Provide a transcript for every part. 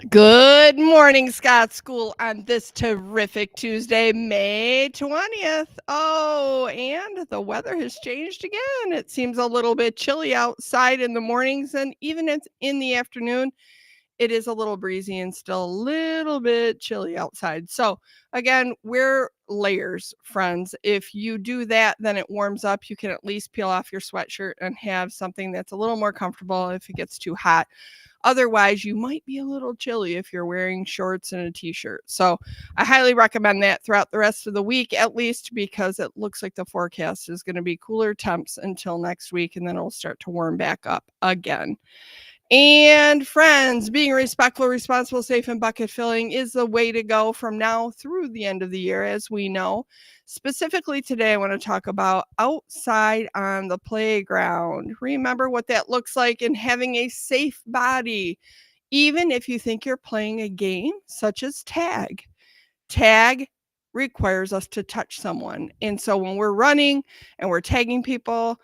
Good morning, Scott School, on this terrific Tuesday, May 20th. Oh, and the weather has changed again. It seems a little bit chilly outside in the mornings, and even in the afternoon, it is a little breezy and still a little bit chilly outside. So, again, wear layers, friends. If you do that, then it warms up. You can at least peel off your sweatshirt and have something that's a little more comfortable if it gets too hot. Otherwise, you might be a little chilly if you're wearing shorts and a t-shirt. So I highly recommend that throughout the rest of the week, at least because it looks like the forecast is going to be cooler temps until next week, and then it'll start to warm back up again. And friends, being respectful, responsible, safe, and bucket filling is the way to go from now through the end of the year, as we know. Specifically today, I want to talk about outside on the playground. Remember what that looks like in having a safe body, even if you think you're playing a game such as tag. Tag requires us to touch someone. And so when we're running and we're tagging people,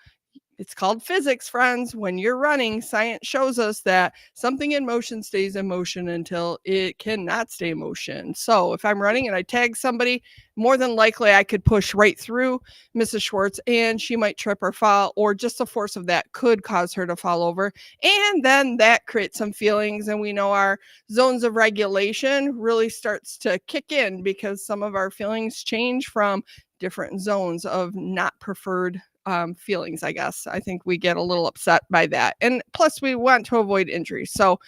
it's called physics, friends. When you're running, science shows us that something in motion stays in motion until it cannot stay in motion. So if I'm running and I tag somebody, more than likely I could push right through Mrs. Schwartz and she might trip or fall, or just the force of that could cause her to fall over. And then that creates some feelings. And we know our zones of regulation really starts to kick in because some of our feelings change from different zones of not preferred feelings, I guess. I think we get a little upset by that. And plus, we want to avoid injury. So,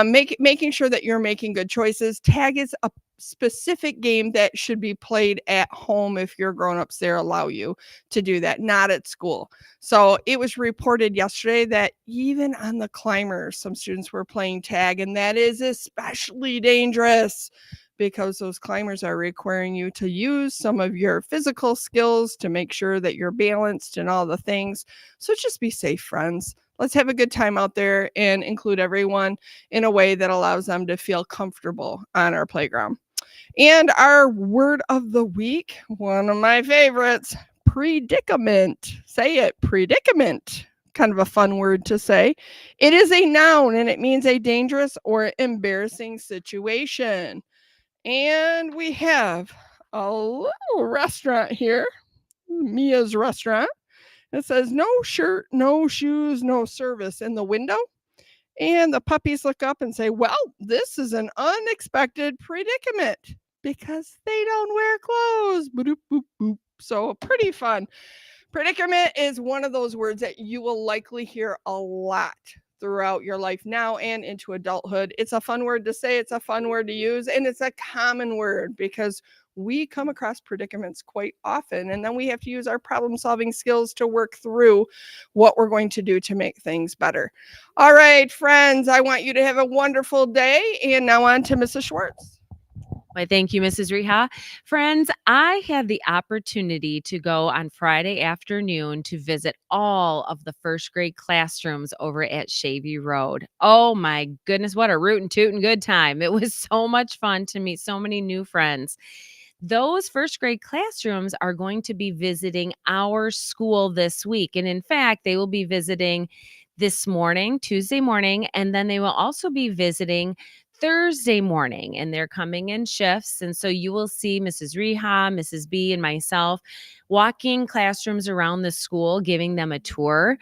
making sure that you're making good choices. Tag is a specific game that should be played at home if your grown-ups there allow you to do that, not at school. So it was reported yesterday that even on the climbers, some students were playing tag, and that is especially dangerous because those climbers are requiring you to use some of your physical skills to make sure that you're balanced and all the things. So just be safe, friends. Let's have a good time out there and include everyone in a way that allows them to feel comfortable on our playground. And our word of the week, one of my favorites, predicament. Say it, predicament. Kind of a fun word to say. It is a noun and it means a dangerous or embarrassing situation. And we have a little restaurant here, Mia's restaurant. It says no shirt, no shoes, no service in the window. And the puppies look up and say, well, this is an unexpected predicament because they don't wear clothes. Boop, boop, boop. So pretty fun. Predicament is one of those words that you will likely hear a lot throughout your life now and into adulthood. It's a fun word to say, it's a fun word to use, and it's a common word because we come across predicaments quite often, and then we have to use our problem solving skills to work through what we're going to do to make things better. All right, friends, I want you to have a wonderful day. And now on to Mrs. Schwartz. Why, thank you, Mrs. Reha. Friends, I had the opportunity to go on Friday afternoon to visit all of the first grade classrooms over at Shavy Road. Oh my goodness, what a rootin' tootin' good time. It was so much fun to meet so many new friends. Those first grade classrooms are going to be visiting our school this week. And in fact, they will be visiting this morning, Tuesday morning, and then they will also be visiting Thursday morning, and they're coming in shifts. And so you will see Mrs. Reha, Mrs. B, and myself walking classrooms around the school, giving them a tour.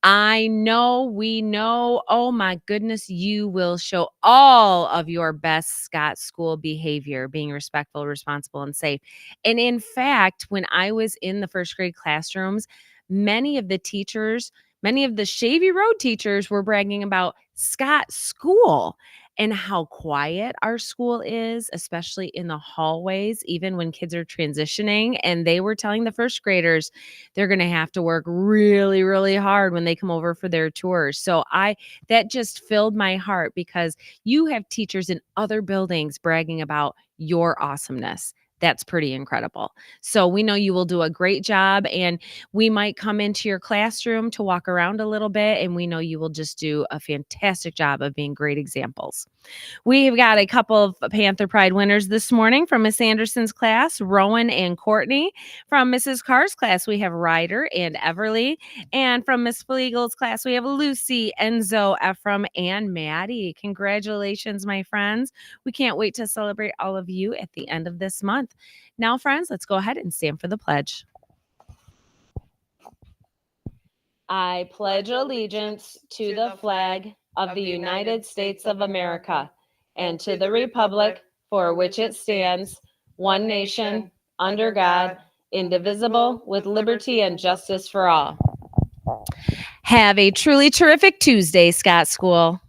I know, we know, oh my goodness, you will show all of your best Scott School behavior, being respectful, responsible, and safe. And in fact, when I was in the first grade classrooms, many of the teachers, many of the Shavy Road teachers were bragging about Scott School and how quiet our school is, especially in the hallways, even when kids are transitioning. And they were telling the first graders they're going to have to work really, really hard when they come over for their tours. So that just filled my heart because you have teachers in other buildings bragging about your awesomeness. That's pretty incredible. So we know you will do a great job, and we might come into your classroom to walk around a little bit, and we know you will just do a fantastic job of being great examples. We've got a couple of Panther Pride winners this morning from Miss Anderson's class, Rowan and Courtney. From Mrs. Carr's class, we have Ryder and Everly. And from Miss Fleagle's class, we have Lucy, Enzo, Ephraim, and Maddie. Congratulations, my friends. We can't wait to celebrate all of you at the end of this month. Now, friends, let's go ahead and stand for the pledge. I pledge allegiance to the flag of the United States of America and to the republic for which it stands, one nation, under God, indivisible, with liberty and justice for all. Have a truly terrific Tuesday, Scott School.